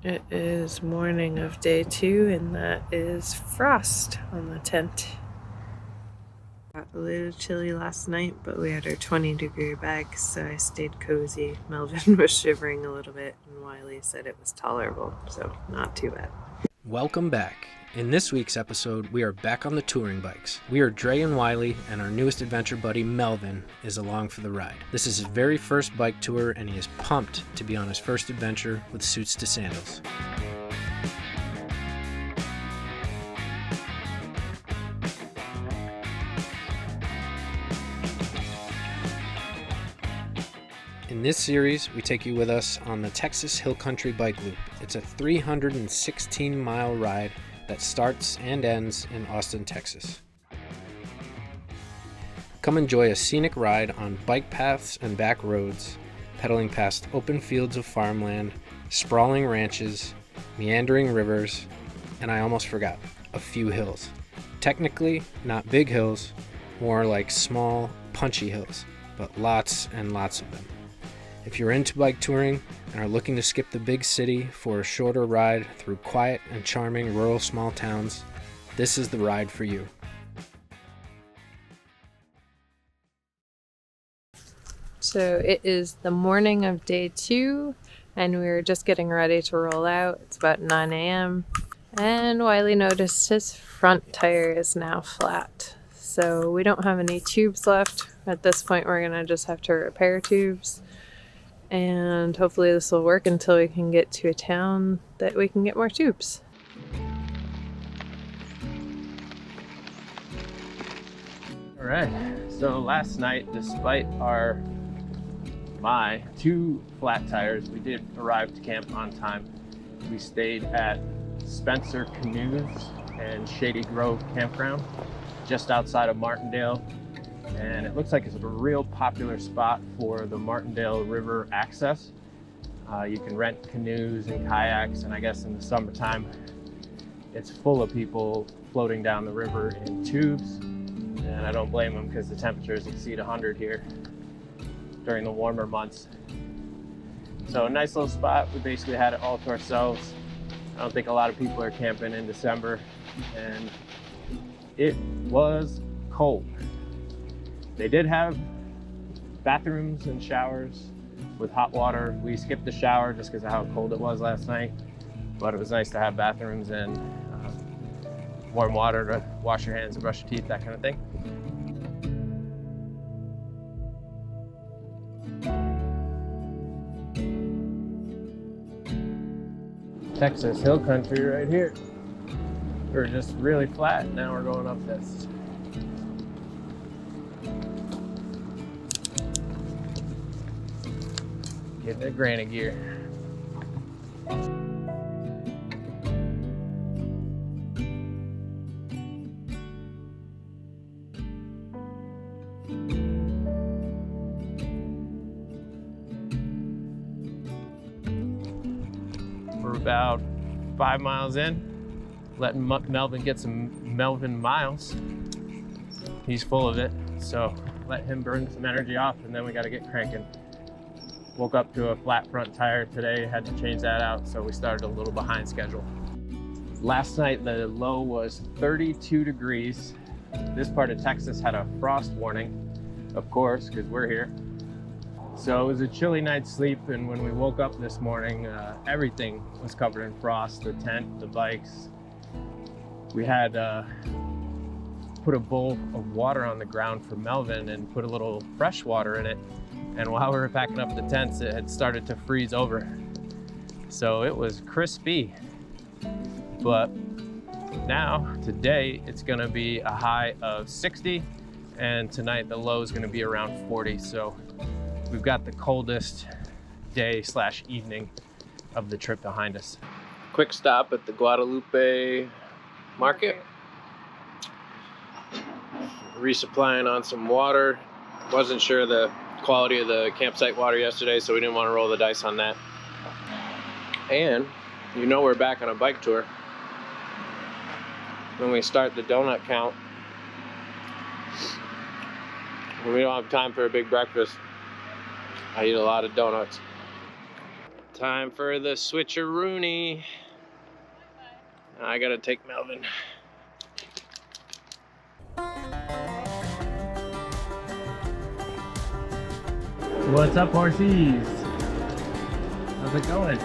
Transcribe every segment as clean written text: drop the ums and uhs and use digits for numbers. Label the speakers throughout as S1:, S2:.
S1: It is morning of day 2, and that is frost on the tent. Got a little chilly last night, but we had our 20-degree bag, so I stayed cozy. Melvin was shivering a little bit, and Wiley said it was tolerable, so not too bad.
S2: Welcome back. In this week's episode, we are back on the touring bikes. We are Dre and Wiley, and our newest adventure buddy, Melvin, is along for the ride. This is his very first bike tour, and he is pumped to be on his first adventure with suits to sandals. In this series, we take you with us on the Texas Hill Country Bike Loop. It's a 316-mile ride that starts and ends in Austin, Texas. Come enjoy a scenic ride on bike paths and back roads, pedaling past open fields of farmland, sprawling ranches, meandering rivers, and I almost forgot, a few hills. Technically, not big hills, more like small, punchy hills, but lots and lots of them. If you're into bike touring and are looking to skip the big city for a shorter ride through quiet and charming rural small towns, this is the ride for you.
S1: So it is the morning of day 2, and we're just getting ready to roll out. It's about 9 a.m. and Wiley noticed his front tire is now flat. So we don't have any tubes left. At this point, we're going to just have to repair tubes. And hopefully this will work until we can get to a town that we can get more tubes.
S3: All right, so last night, despite my 2 flat tires, we did arrive to camp on time. We stayed at Spencer Canoes and Shady Grove Campground, just outside of Martindale. And it looks like it's a real popular spot for the Martindale River access. You can rent canoes and kayaks, and I guess in the summertime, it's full of people floating down the river in tubes. And I don't blame them because the temperatures exceed 100 here during the warmer months. So a nice little spot. We basically had it all to ourselves. I don't think a lot of people are camping in December, and it was cold. They did have bathrooms and showers with hot water. We skipped the shower just because of how cold it was last night, but it was nice to have bathrooms and warm water to wash your hands and brush your teeth, that kind of thing. Texas Hill Country right here. We're just really flat. Now we're going up this. Get that granny gear. We're about 5 miles in, letting Melvin get some Melvin miles. He's full of it, so let him burn some energy off, and then we got to get cranking. Woke up to a flat front tire today, had to change that out, so we started a little behind schedule. Last night the low was 32 degrees. This part of Texas had a frost warning, of course, because we're here. So it was a chilly night's sleep, and when we woke up this morning, everything was covered in frost, the tent, the bikes. We had put a bowl of water on the ground for Melvin and put a little fresh water in it. And while we were packing up the tents, it had started to freeze over. So it was crispy. But now, today, it's gonna be a high of 60, and tonight the low is gonna be around 40. So we've got the coldest day / evening of the trip behind us. Quick stop at the Guadalupe Market. Resupplying on some water. Wasn't sure the quality of the campsite water yesterday, so we didn't want to roll the dice on that. And you know we're back on a bike tour when we start the donut count. When we don't have time for a big breakfast, I eat a lot of donuts. Time for the switcheroony. I gotta take Melvin. What's up, horsies? How's it going?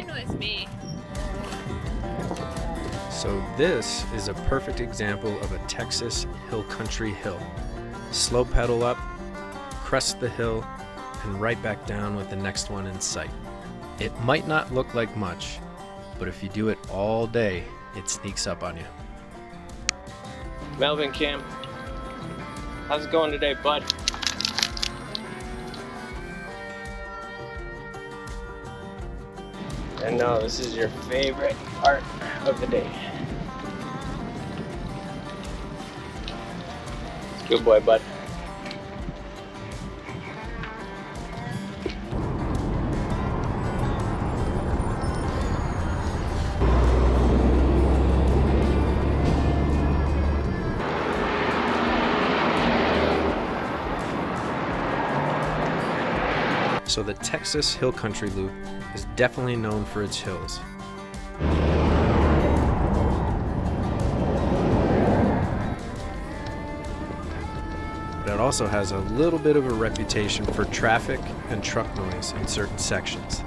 S1: Was me.
S2: So this is a perfect example of a Texas hill country hill. Slow pedal up, crest the hill, and right back down with the next one in sight. It might not look like much, but if you do it all day, it sneaks up on you.
S3: Melvin, Cam, how's it going today, bud? And no, this is your favorite part of the day. Good boy, bud.
S2: So the Texas Hill Country Loop is definitely known for its hills. But it also has a little bit of a reputation for traffic and truck noise in certain sections.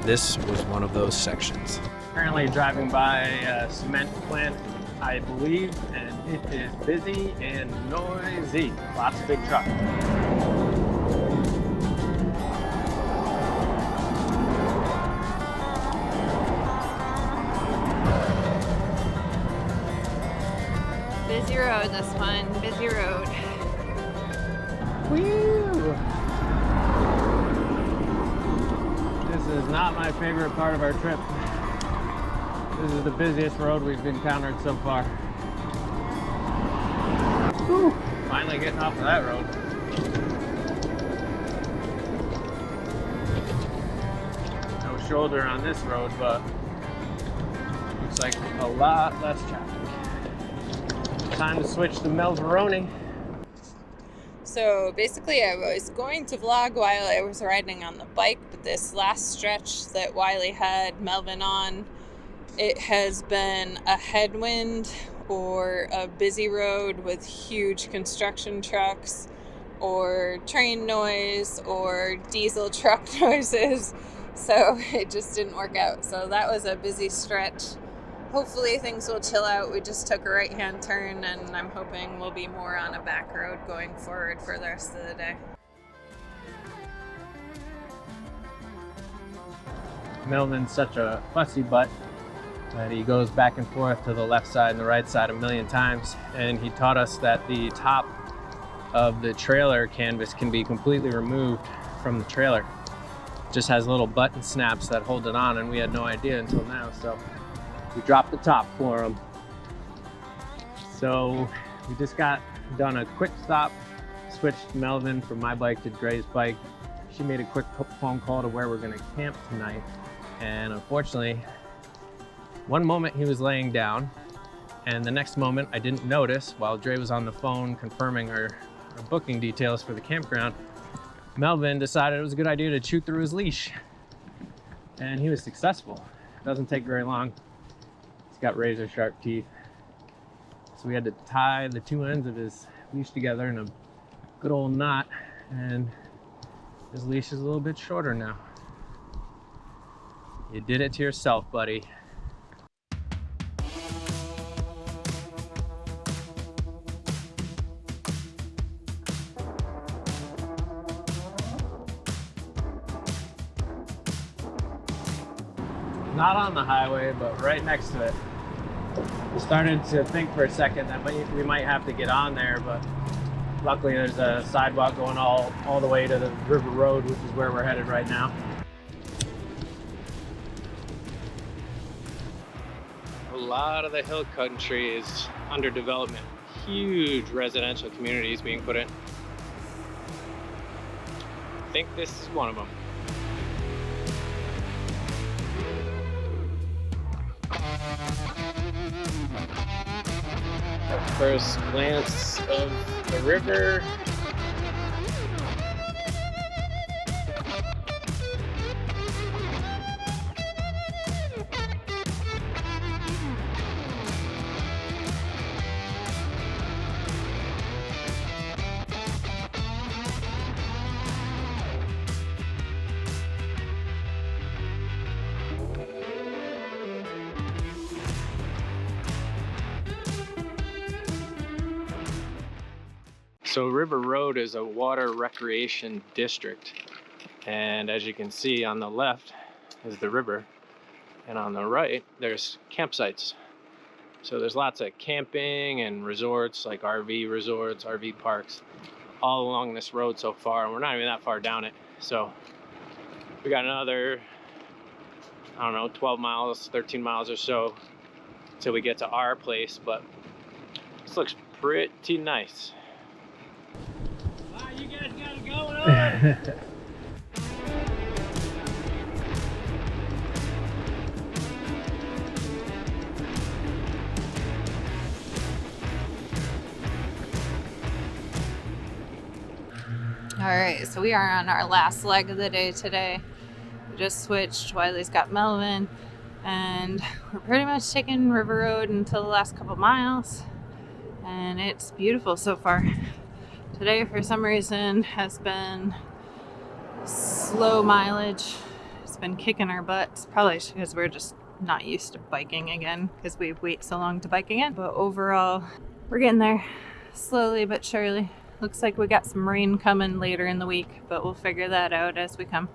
S2: This was one of those sections.
S3: Currently driving by a cement plant, I believe, and it is busy and noisy. Lots of big trucks.
S1: Busy road, this one. Busy road.
S3: Woo! This is not my favorite part of our trip. This is the busiest road we've encountered so far. Whew. Finally getting off of that road. No shoulder on this road, but looks like a lot less traffic. Time to switch to Melvin.
S1: So basically I was going to vlog while I was riding on the bike, but this last stretch that Wiley had Melvin on, it has been a headwind or a busy road with huge construction trucks or train noise or diesel truck noises. So it just didn't work out. So that was a busy stretch. Hopefully things will chill out. We just took a right-hand turn and I'm hoping we'll be more on a back road going forward for the rest of the day.
S3: Melvin's such a fussy butt that he goes back and forth to the left side and the right side a million times. And he taught us that the top of the trailer canvas can be completely removed from the trailer. It just has little button snaps that hold it on, and we had no idea until now. So we dropped the top for him. So we just got done a quick stop, switched Melvin from my bike to Dre's bike. She made a quick phone call to where we're gonna camp tonight. And unfortunately, one moment he was laying down, and the next moment I didn't notice while Dre was on the phone confirming her booking details for the campground. Melvin decided it was a good idea to chew through his leash. And he was successful. Doesn't take very long. He's got razor sharp teeth. So we had to tie the two ends of his leash together in a good old knot, and his leash is a little bit shorter now. You did it to yourself, buddy. Not on the highway, but right next to it. We started to think for a second that we might have to get on there, but luckily there's a sidewalk going all the way to the river road, which is where we're headed right now. A lot of the hill country is under development. Huge residential communities being put in. think this is one of them. First glance of the river. So River Road is a water recreation district, and as you can see on the left is the river, and on the right there's campsites. So there's lots of camping and resorts, like RV resorts, RV parks, all along this road so far, and we're not even that far down it. So we got another, I don't know, 12 miles, 13 miles or so till we get to our place, but this looks pretty nice. Wow, you guys got it going on!
S1: All right, so we are on our last leg of the day today. We just switched. Wiley's got Melvin, and we're pretty much taking River Road until the last couple miles, and it's beautiful so far. Today, for some reason, has been slow mileage. It's been kicking our butts, probably because we're just not used to biking again, because we wait so long to bike again. But overall, we're getting there slowly but surely. Looks like we got some rain coming later in the week, but we'll figure that out as we come.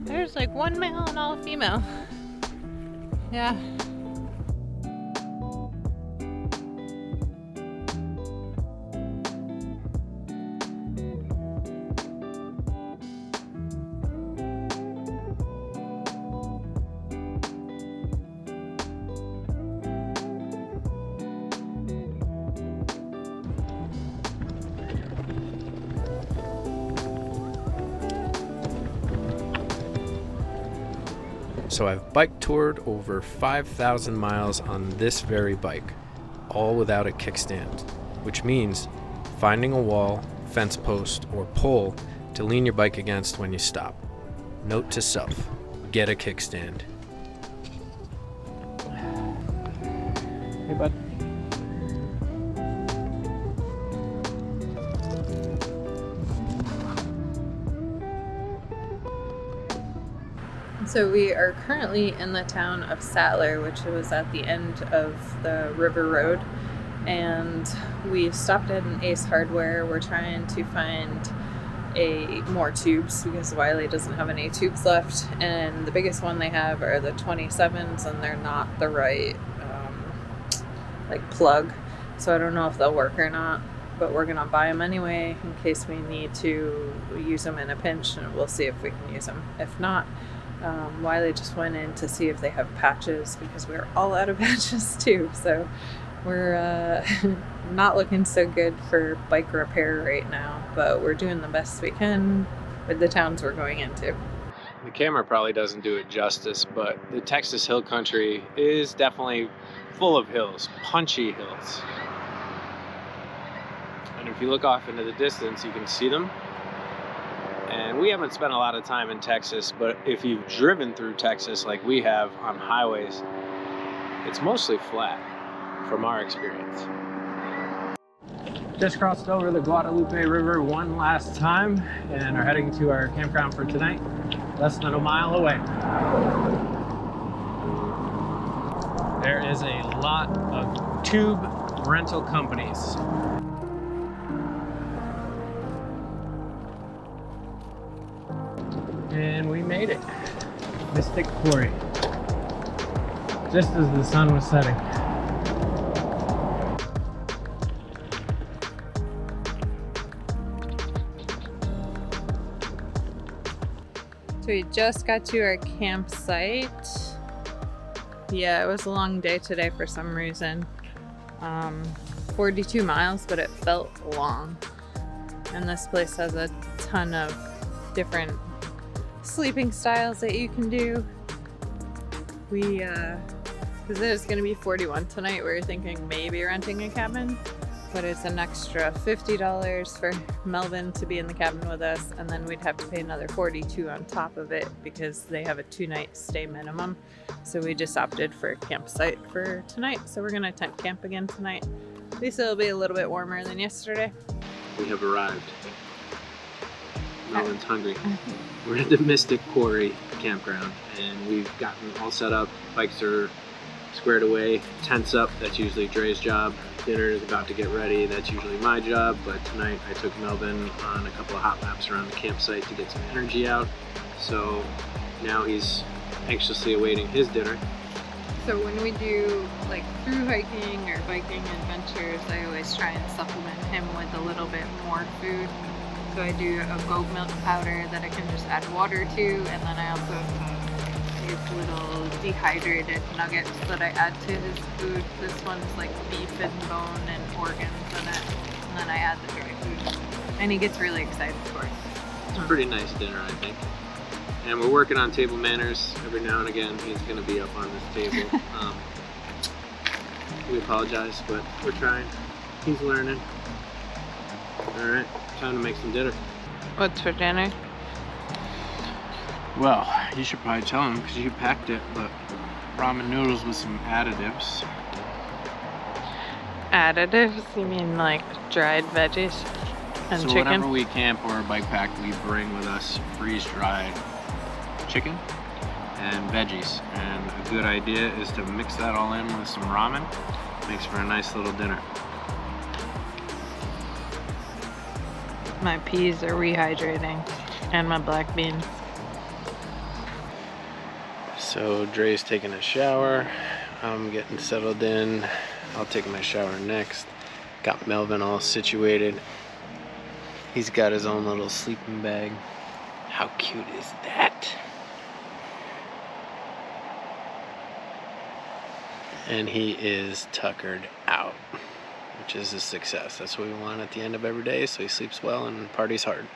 S1: There's like one male and all female. Yeah.
S2: So I've bike toured over 5,000 miles on this very bike, all without a kickstand, which means finding a wall, fence post, or pole to lean your bike against when you stop. Note to self, get a kickstand.
S3: Hey, bud.
S1: So we are currently in the town of Sattler, which was at the end of the River Road, and we stopped at an Ace Hardware. We're trying to find more tubes because Wiley doesn't have any tubes left, and the biggest one they have are the 27s, and they're not the right plug, so I don't know if they'll work or not, but we're gonna buy them anyway in case we need to use them in a pinch, and we'll see if we can use them. If not, Wiley just went in to see if they have patches because we're all out of patches too. So we're not looking so good for bike repair right now, but we're doing the best we can with the towns we're going into.
S3: The camera probably doesn't do it justice, but the Texas hill country is definitely full of hills, punchy hills. And if you look off into the distance, you can see them. And we haven't spent a lot of time in Texas, but if you've driven through Texas like we have on highways, it's mostly flat from our experience. Just crossed over the Guadalupe River one last time and are heading to our campground for tonight, less than a mile away. There is a lot of tube rental companies. And we made it. Mystic Quarry. Just as the sun was setting.
S1: So we just got to our campsite. Yeah, it was a long day today for some reason. 42 miles, but it felt long. And this place has a ton of different sleeping styles that you can do. Because it was going to be 41 tonight, we were thinking maybe renting a cabin, but it's an extra $50 for Melvin to be in the cabin with us, and then we'd have to pay another $42 on top of it because they have a 2-night stay minimum. So we just opted for a campsite for tonight. So we're going to tent camp again tonight. At least it'll be a little bit warmer than yesterday.
S2: We have arrived. Melvin's hungry. We're at the Mystic Quarry campground, and we've gotten all set up. Bikes are squared away, tents up. That's usually Dre's job. Dinner is about to get ready. That's usually my job. But tonight I took Melvin on a couple of hot laps around the campsite to get some energy out. So now he's anxiously awaiting his dinner.
S1: So when we do like through hiking or biking adventures, I always try and supplement him with a little bit more food. So I do a goat milk powder that I can just add water to, and then I also have these little dehydrated nuggets that I add to his food. This one's like beef and bone and organs in it, and then I add the dry food. And he gets really excited for it.
S2: It's a pretty nice dinner, I think. And we're working on table manners. Every now and again, he's going to be up on this table. We apologize, but we're trying. He's learning. All right, time to make some dinner.
S1: What's for dinner?
S2: Well, you should probably tell him because you packed it, but ramen noodles with some additives.
S1: Additives? You mean like dried veggies and
S2: so
S1: chicken?
S2: Whenever we camp or bike pack, we bring with us freeze-dried chicken and veggies. And a good idea is to mix that all in with some ramen. Makes for a nice little dinner.
S1: My peas are rehydrating, and my black beans.
S2: So Dre's taking a shower. I'm getting settled in. I'll take my shower next. Got Melvin all situated. He's got his own little sleeping bag. How cute is that? And he is tuckered out, which is a success. That's what we want at the end of every day, so he sleeps well and parties hard.